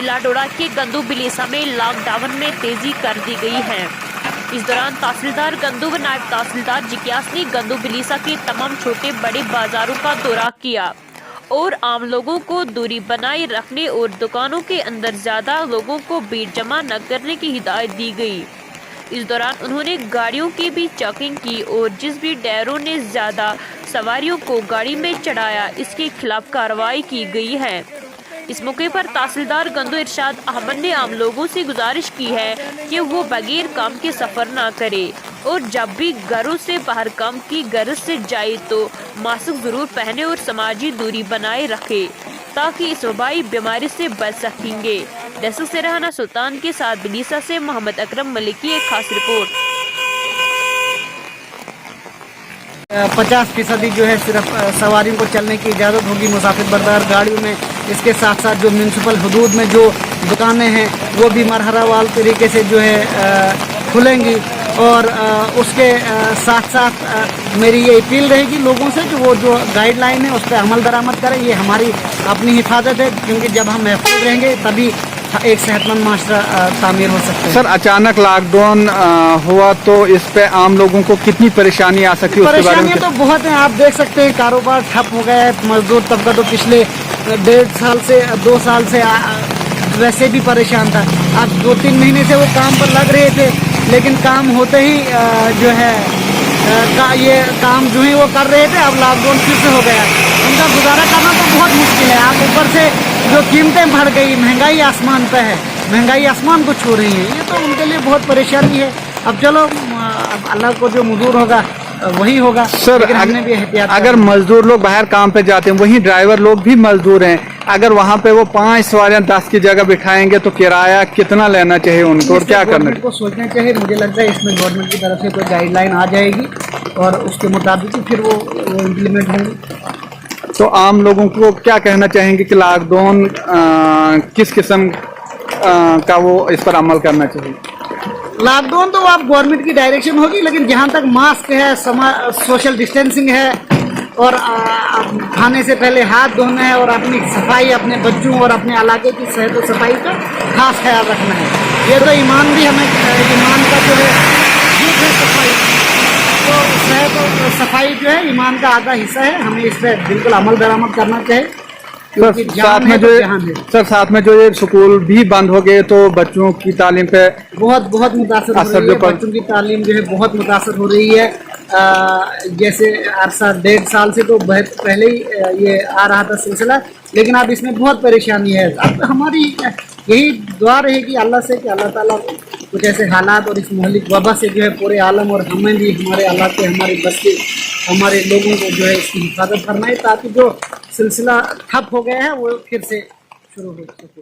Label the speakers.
Speaker 1: ضلع ڈوڈا کے گندو بلیسا میں لاک ڈاؤن میں تیزی کر دی گئی ہے۔ اس دوران تحصیلدار گندو و نائب تحصیلدار جکیاس نے گندو بلیسا کے تمام چھوٹے بڑے بازاروں کا دورہ کیا اور عام لوگوں کو دوری بنائے رکھنے اور دکانوں کے اندر زیادہ لوگوں کو بھیڑ جمع نہ کرنے کی ہدایت دی گئی۔ اس دوران انہوں نے گاڑیوں کی بھی چیکنگ کی اور جس بھی ڈرائیوروں نے زیادہ سواریوں کو گاڑی میں چڑھایا اس کے خلاف کارروائی کی گئی ہے۔ اس موقع پر تحصیلدار گندو ارشاد احمد نے عام لوگوں سے گزارش کی ہے کہ وہ بغیر کام کے سفر نہ کرے اور جب بھی گھروں سے باہر کام کی غرض سے جائے تو ماسک ضرور پہنے اور سماجی دوری بنائے رکھے تاکہ اس وبائی بیماری سے بچ سکیں گے۔ ڈیسک سے رہانا سلطان کے ساتھ بلیسا سے محمد اکرم ملک کی ایک خاص رپورٹ۔
Speaker 2: 50% جو ہے صرف سواریوں کو چلنے کی اجازت ہوگی مسافر بردار گاڑیوں میں۔ اس کے ساتھ ساتھ جو میونسپل حدود میں جو دکانیں ہیں وہ بھی مرحلہ وار طریقے سے جو ہے کھلیں گی، اور اس کے ساتھ ساتھ میری یہ اپیل رہے گی لوگوں سے کہ وہ جو گائیڈ لائن ہے اس پہ عمل درآمد کریں۔ یہ ہماری اپنی حفاظت ہے، کیونکہ جب ہم محفوظ رہیں گے تبھی ایک صحت مند معاشرہ تعمیر ہو سکتا ہے۔
Speaker 3: سر، اچانک لاک ڈاؤن ہوا تو اس پہ عام لوگوں کو کتنی پریشانی آ سکتی ہے؟
Speaker 2: پریشانیاں تو بہت ہیں، آپ دیکھ سکتے ہیں کاروبار ٹھپ ہو گیا ہے۔ مزدور طبقہ تو پچھلے 1.5 سال سے 2 سال سے ویسے بھی پریشان تھا۔ اب 2-3 مہینے سے وہ کام پر لگ رہے تھے، لیکن کام ہوتے ہی جو ہے یہ کام جو ہے وہ کر رہے تھے، اب لاک ڈاؤن پھر سے ہو گیا۔ ان کا گزارا کرنا تو بہت مشکل ہے۔ آپ اوپر سے جو قیمتیں بڑھ گئی، مہنگائی آسمان پہ ہے، مہنگائی آسمان کو چھو رہی ہے، یہ تو ان کے لیے بہت پریشانی ہے۔ اب چلو اللہ کو جو منظور ہوگا وہی ہوگا۔
Speaker 3: سر،
Speaker 2: لیکن ہم نے بھی احتیاط
Speaker 3: اگر مزدور لوگ باہر کام پہ جاتے ہیں، وہیں ڈرائیور لوگ بھی مزدور ہیں، اگر وہاں پہ وہ 5 سواریاں 10 کی جگہ بٹھائیں گے تو کرایہ کتنا لینا چاہیے ان کو اور کیا کرنا
Speaker 2: گورنمنٹ کو سوچنا چاہیے۔ مجھے لگتا ہے اس میں گورنمنٹ کی طرف سے کوئی گائیڈ لائن آ جائے گی اور اس کے مطابق ہی پھر وہ امپلیمنٹ ہوں گی۔
Speaker 3: تو عام لوگوں کو کیا کہنا چاہیں گے کہ لاک ڈاؤن کس قسم کا وہ اس پر عمل کرنا چاہیے؟
Speaker 2: لاک ڈاؤن تو آپ گورنمنٹ کی ڈائریکشن ہوگی، لیکن جہاں تک ماسک ہے، سوشل ڈسٹینسنگ ہے، اور کھانے سے پہلے ہاتھ دھونا ہے، اور اپنی صفائی، اپنے بچوں اور اپنے علاقے کی صحت و صفائی کا خاص خیال رکھنا ہے۔ یہ تو ایمان بھی ہمیں، ایمان کا جو ہے جز ہے صفائی، تو صحت و صفائی جو ہے ایمان کا آدھا حصہ ہے۔ ہمیں اس پہ بالکل عمل درآمد کرنا چاہیے۔
Speaker 3: ساتھ میں جو یہ سکول بھی بند ہو گئے تو بچوں کی تعلیم پہ
Speaker 2: بہت متاثر ہو رہی ہے۔ بچوں کی تعلیم جو ہے بہت متاثر ہو رہی ہے۔ جیسے عرصہ 1.5 سال سے تو بہت پہلے ہی یہ آ رہا تھا سلسلہ، لیکن اب اس میں بہت پریشانی ہے۔ اب ہماری یہی دعا رہے گی اللہ سے کہ اللہ تعالیٰ کچھ ایسے حالات اور اس مہلک وبا سے جو ہے پورے عالم اور ہمیں بھی، ہمارے علاقے، ہمارے بستی، ہمارے لوگوں کو جو ہے اس کی حفاظت فرمائے، تاکہ جو سلسلہ ٹھپ ہو گیا ہے وہ پھر سے شروع ہو سکے۔